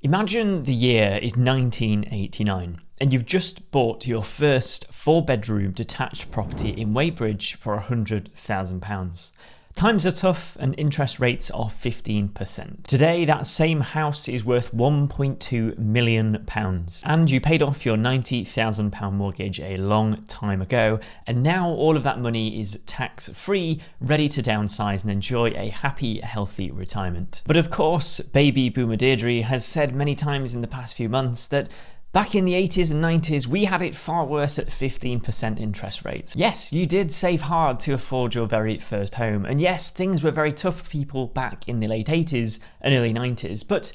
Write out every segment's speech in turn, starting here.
Imagine the year is 1989 and you've just bought your first 4-bedroom detached property in Weybridge for £100,000. Times are tough and interest rates are 15%. Today, that same house is worth £1.2 million and you paid off your £90,000 mortgage a long time ago, and now all of that money is tax-free, ready to downsize and enjoy a happy, healthy retirement. But of course, baby boomer Deirdre has said many times in the past few months that back in the 80s and 90s, we had it far worse at 15% interest rates. Yes, you did save hard to afford your very first home. And yes, things were very tough for people back in the late 80s and early 90s. But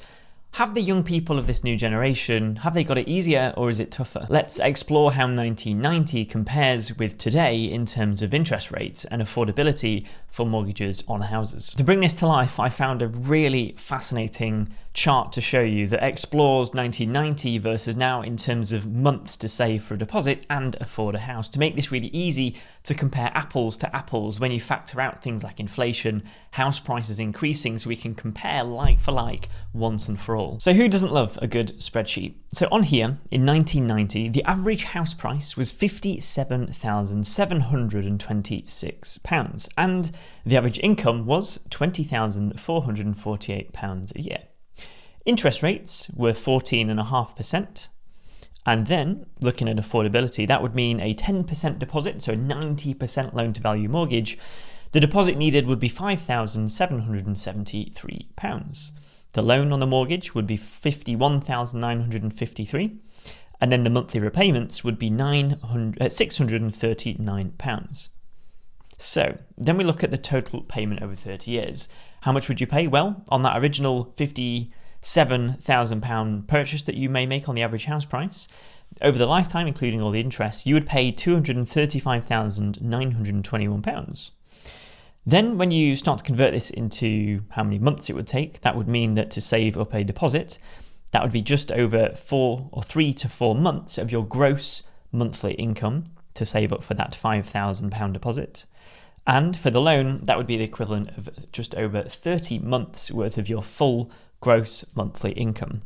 have the young people of this new generation, have they got it easier or is it tougher? Let's explore how 1990 compares with today in terms of interest rates and affordability for mortgages on houses. To bring this to life, I found a really fascinating chart to show you that explores 1990 versus now in terms of months to save for a deposit and afford a house, to make this really easy to compare apples to apples when you factor out things like inflation, house prices increasing, so we can compare like for like once and for all. So who doesn't love a good spreadsheet? So on here, in 1990, the average house price was £57,726 and the average income was £20,448 a year. Interest rates were 14.5%. And then, looking at affordability, that would mean a 10% deposit, so a 90% loan-to-value mortgage. The deposit needed would be £5,773. The loan on the mortgage would be £51,953, and then the monthly repayments would be £639. So, then we look at the total payment over 30 years. How much would you pay? Well, on that original £57,000 purchase that you may make on the average house price, over the lifetime, including all the interest, you would pay £235,921. Then when you start to convert this into how many months it would take, that would mean that to save up a deposit, that would be just over 3 to 4 months of your gross monthly income to save up for that £5,000 deposit. And for the loan, that would be the equivalent of just over 30 months worth of your full gross monthly income.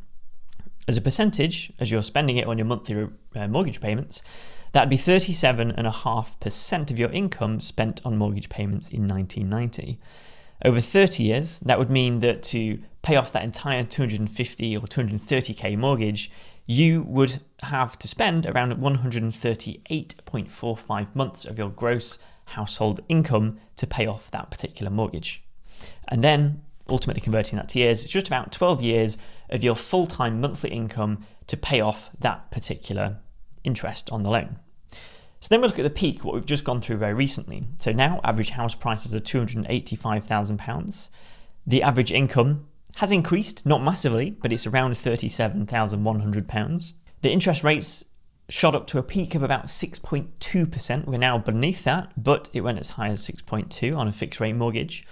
As a percentage, as you're spending it on your monthly mortgage payments, that would be 37.5% of your income spent on mortgage payments in 1990. Over 30 years, that would mean that to pay off that entire 250 or 230k mortgage, you would have to spend around 138.45 months of your gross household income to pay off that particular mortgage. And then ultimately converting that to years, it's just about 12 years of your full-time monthly income to pay off that particular interest on the loan. So then we'll look at the peak, what we've just gone through very recently. So now average house prices are £285,000. The average income has increased, not massively, but it's around £37,100. The interest rates shot up to a peak of about 6.2%. We're now beneath that, but it went as high as 6.2 on a fixed rate mortgage.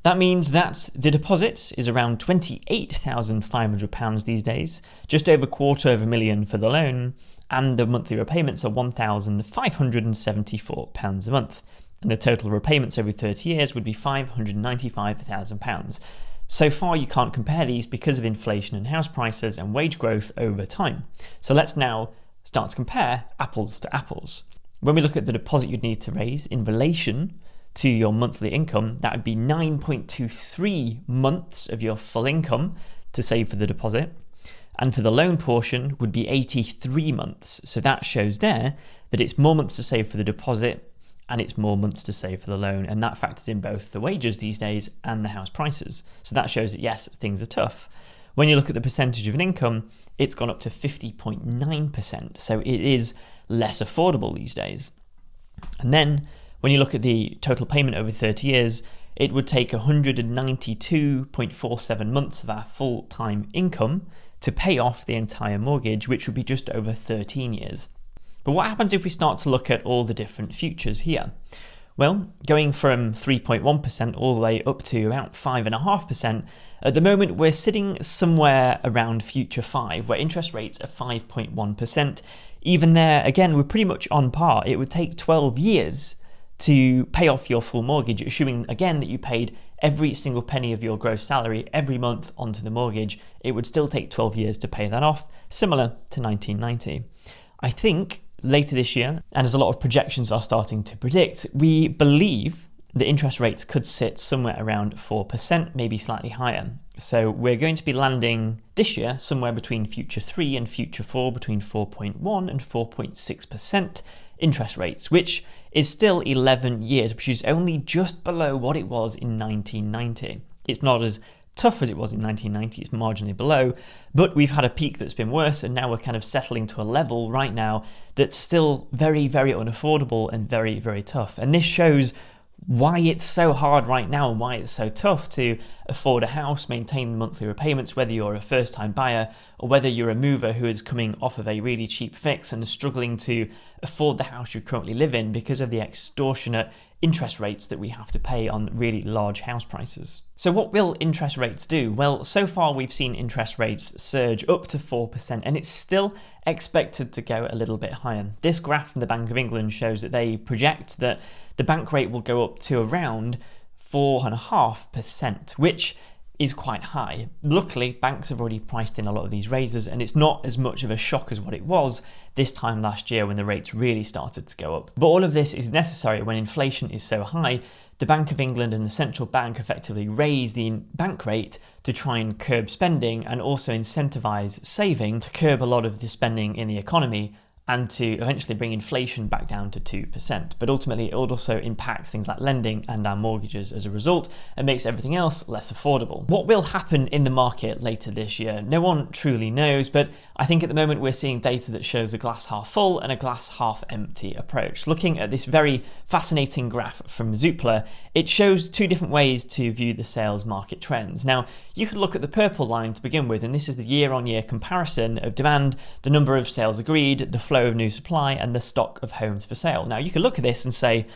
That means that the deposit is around £28,500 these days, just over £250,000 for the loan, and the monthly repayments are £1,574 a month. And the total repayments over 30 years would be £595,000. So far, you can't compare these because of inflation and house prices and wage growth over time. So let's now start to compare apples to apples. When we look at the deposit you'd need to raise in relation to your monthly income, that would be 9.23 months of your full income to save for the deposit. And for the loan portion would be 83 months. So that shows there that it's more months to save for the deposit and it's more months to save for the loan. And that factors in both the wages these days and the house prices. So that shows that yes, things are tough. When you look at the percentage of an income, it's gone up to 50.9%. So it is less affordable these days. And then when you look at the total payment over 30 years, it would take 192.47 months of our full-time income to pay off the entire mortgage, which would be just over 13 years. But what happens if we start to look at all the different futures here? Well, going from 3.1% all the way up to about 5.5%, at the moment we're sitting somewhere around future 5, where interest rates are 5.1%. Even there, again, we're pretty much on par. It would take 12 years to pay off your full mortgage, assuming again that you paid every single penny of your gross salary every month onto the mortgage, it would still take 12 years to pay that off, similar to 1990. I think later this year, and as a lot of projections are starting to predict, we believe the interest rates could sit somewhere around 4%, maybe slightly higher. So we're going to be landing this year somewhere between future 3 and future 4, between 4.1 and 4.6% interest rates, which is still 11 years, which is only just below what it was in 1990. It's not as tough as it was in 1990, it's marginally below, but we've had a peak that's been worse, and now we're kind of settling to a level right now that's still very, very unaffordable and very, very tough. And this shows why it's so hard right now and why it's so tough to afford a house, maintain the monthly repayments, whether you're a first-time buyer or whether you're a mover who is coming off of a really cheap fix and is struggling to afford the house you currently live in because of the extortionate interest rates that we have to pay on really large house prices. So what will interest rates do? Well, so far we've seen interest rates surge up to 4%, and it's still expected to go a little bit higher. This graph from the Bank of England shows that they project that the bank rate will go up to around 4.5%, which is quite high. Luckily, banks have already priced in a lot of these raises, and it's not as much of a shock as what it was this time last year when the rates really started to go up. But all of this is necessary when inflation is so high. The Bank of England and the central bank effectively raise the bank rate to try and curb spending and also incentivize saving to curb a lot of the spending in the economy and to eventually bring inflation back down to 2%. But ultimately, it also impacts things like lending and our mortgages as a result and makes everything else less affordable. What will happen in the market later this year? No one truly knows, but I think at the moment we're seeing data that shows a glass half full and a glass half empty approach. Looking at this very fascinating graph from Zoopla, it shows two different ways to view the sales market trends. Now, you could look at the purple line to begin with, and this is the year-on-year comparison of demand, the number of sales agreed, the flow of new supply, and the stock of homes for sale. Now, you could look at this and say,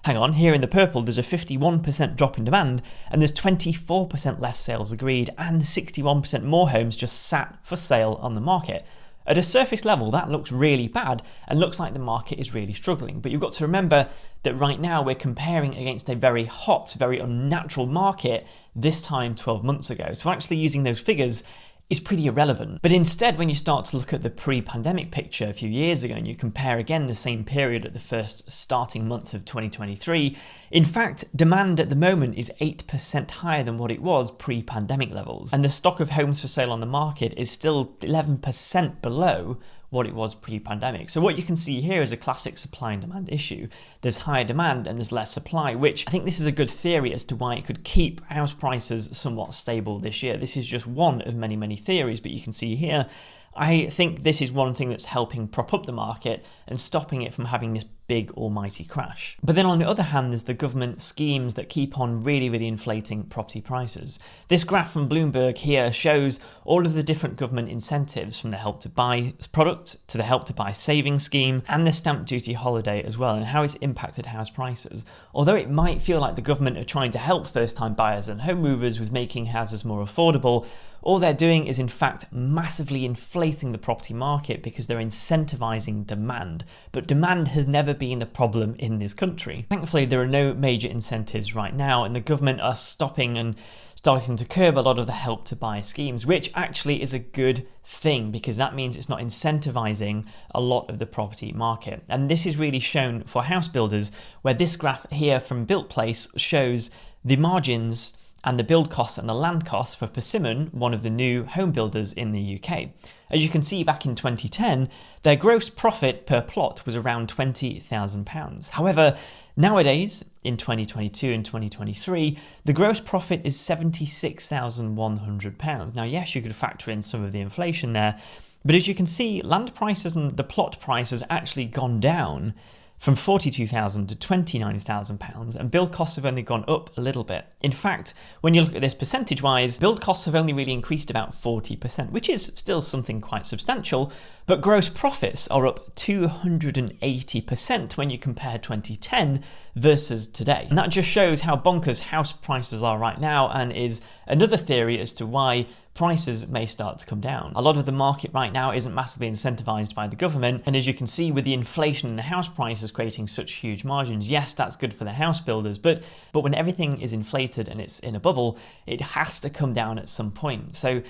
hang on, here in the purple, there's a 51% drop in demand, and there's 24% less sales agreed, and 61% more homes just sat for sale on the market. At a surface level, that looks really bad and looks like the market is really struggling. But you've got to remember that right now we're comparing against a very hot, very unnatural market this time 12 months ago. So actually using those figures is pretty irrelevant. But instead, when you start to look at the pre-pandemic picture a few years ago and you compare again the same period at the first starting months of 2023, in fact, demand at the moment is 8% higher than what it was pre-pandemic levels. And the stock of homes for sale on the market is still 11% below what it was pre-pandemic. So what you can see here is a classic supply and demand issue. There's higher demand and there's less supply, which I think this is a good theory as to why it could keep house prices somewhat stable this year. This is just one of many, many theories, but you can see here, I think this is one thing that's helping prop up the market and stopping it from having this big almighty crash. But then on the other hand, there's the government schemes that keep on really, really inflating property prices. This graph from Bloomberg here shows all of the different government incentives, from the Help to Buy product to the Help to Buy savings scheme and the stamp duty holiday as well, and how it's impacted house prices. Although it might feel like the government are trying to help first-time buyers and home movers with making houses more affordable, all they're doing is in fact massively inflating the property market because they're incentivizing demand. But demand has never been the problem in this country. Thankfully, there are no major incentives right now, and the government are stopping and starting to curb a lot of the Help to Buy schemes, which actually is a good thing because that means it's not incentivizing a lot of the property market. And this is really shown for house builders, where this graph here from Built Place shows the margins and the build costs and the land costs for Persimmon, one of the new home builders in the UK. As you can see, back in 2010, their gross profit per plot was around £20,000. However, nowadays, in 2022 and 2023, the gross profit is £76,100. Now, yes, you could factor in some of the inflation there, but as you can see, land prices and the plot price has actually gone down from £42,000 to £29,000, and build costs have only gone up a little bit. In fact, when you look at this percentage-wise, build costs have only really increased about 40%, which is still something quite substantial, but gross profits are up 280% when you compare 2010 versus today. And that just shows how bonkers house prices are right now, and is another theory as to why prices may start to come down. A lot of the market right now isn't massively incentivized by the government, and as you can see with the inflation in the house prices creating such huge margins, yes, that's good for the house builders, but when everything is inflated and it's in a bubble, it has to come down at some point. So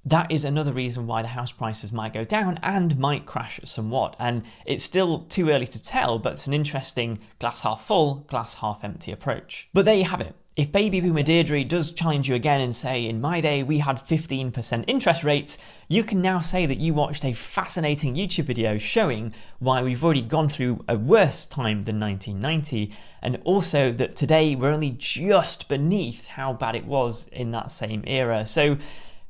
that is another reason why the house prices might go down and might crash somewhat. And it's still too early to tell, but it's an interesting glass half full, glass half empty approach. But there you have it. If baby boomer Deirdre does challenge you again and say, in my day we had 15% interest rates, you can now say that you watched a fascinating YouTube video showing why we've already gone through a worse time than 1990, and also that today we're only just beneath how bad it was in that same era. So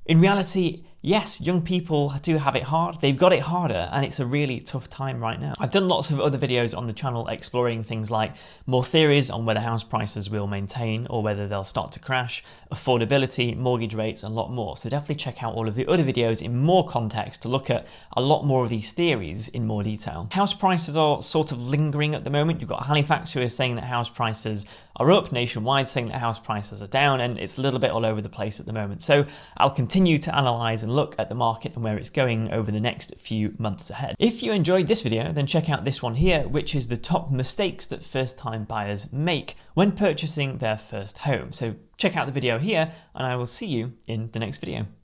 in reality, yes, young people do have it hard. They've got it harder, and it's a really tough time right now. I've done lots of other videos on the channel exploring things like more theories on whether house prices will maintain or whether they'll start to crash, affordability, mortgage rates, and a lot more. So definitely check out all of the other videos in more context to look at a lot more of these theories in more detail. House prices are sort of lingering at the moment. You've got Halifax who is saying that house prices are up, nationwide saying that house prices are down, and it's a little bit all over the place at the moment. So I'll continue to analyze and look at the market and where it's going over the next few months ahead. If you enjoyed this video, then check out this one here, which is the top mistakes that first-time buyers make when purchasing their first home. So check out the video here, and I will see you in the next video.